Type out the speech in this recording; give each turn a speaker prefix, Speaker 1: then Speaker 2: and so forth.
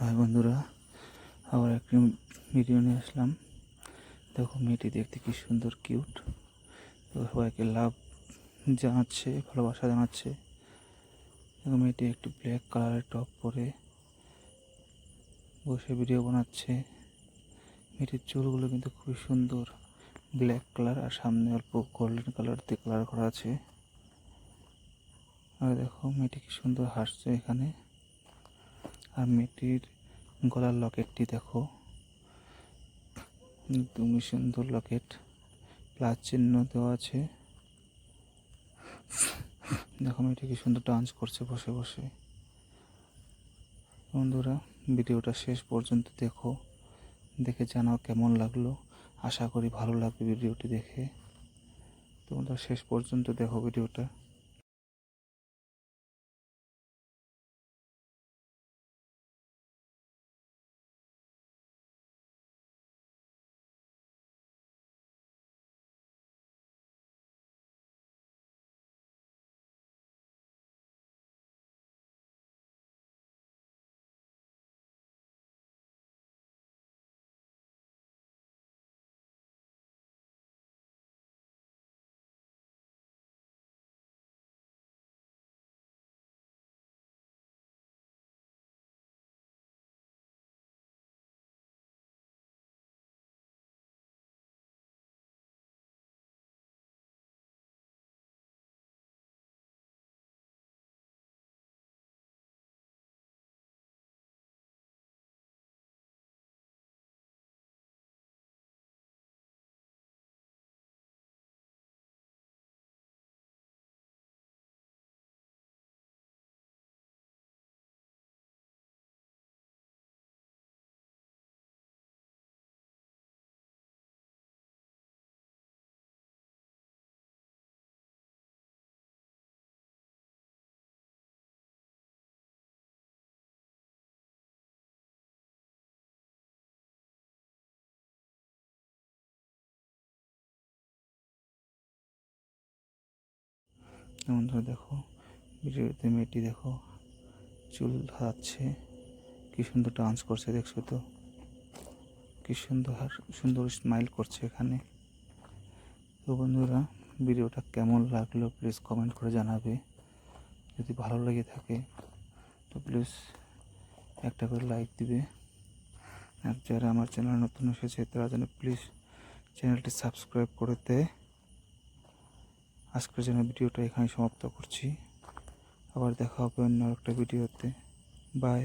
Speaker 1: High বন্ধুরা, আবার একটি ভিডিও নিয়ে আসলাম। দেখো মেয়েটি দেখতে কি সুন্দর কিউট। তো সবাইকে লাভ জানাচ্ছে, ভালোবাসা জানাচ্ছে। দেখো মেয়েটি একটি ব্ল্যাক কালারের টপ পরে বসে ভিডিও বানাচ্ছে। মেয়েটির চুলগুলো কিন্তু খুবই সুন্দর, ব্ল্যাক কালার আর সামনে অল্প গোল্ডেন কালার দিয়ে কালার করা আছে। আর দেখো মেয়েটি কি সুন্দর হাসছে এখানে। আর মেয়েটির গলার লকেটটি দেখো, একদমই সুন্দর লকেট, প্লাস চিহ্ন দেওয়া আছে। দেখো মেয়েটি কি সুন্দর ডান্স করছে বসে বসে। বন্ধুরা, ভিডিওটা শেষ পর্যন্ত দেখো, দেখে জানাও কেমন লাগলো। আশা করি ভালো লাগবে ভিডিওটি দেখে। তোমরা শেষ পর্যন্ত দেখো ভিডিওটা। বন্ধুরা দেখো ভিডিওতে মেয়েটি দেখো চুল হারাচ্ছে, কি সুন্দর ডান্স করছে, দেখছো তো কি সুন্দর সুন্দর স্মাইল করছে এখানে। তো বন্ধুরা, ভিডিওটা কেমন লাগলো প্লিজ কমেন্ট করে জানাবে। যদি ভালো লেগে থাকে তো প্লিজ একটা করে লাইক দিবে। আর যারা আমার চ্যানেল নতুন এসেছে তারা যেন প্লিজ চ্যানেলটি সাবস্ক্রাইব করে দেয়। আজকের জন্য ভিডিওটা এখানে সমাপ্ত করছি। আবার দেখা হবে অন্য একটা ভিডিওতে। বাই।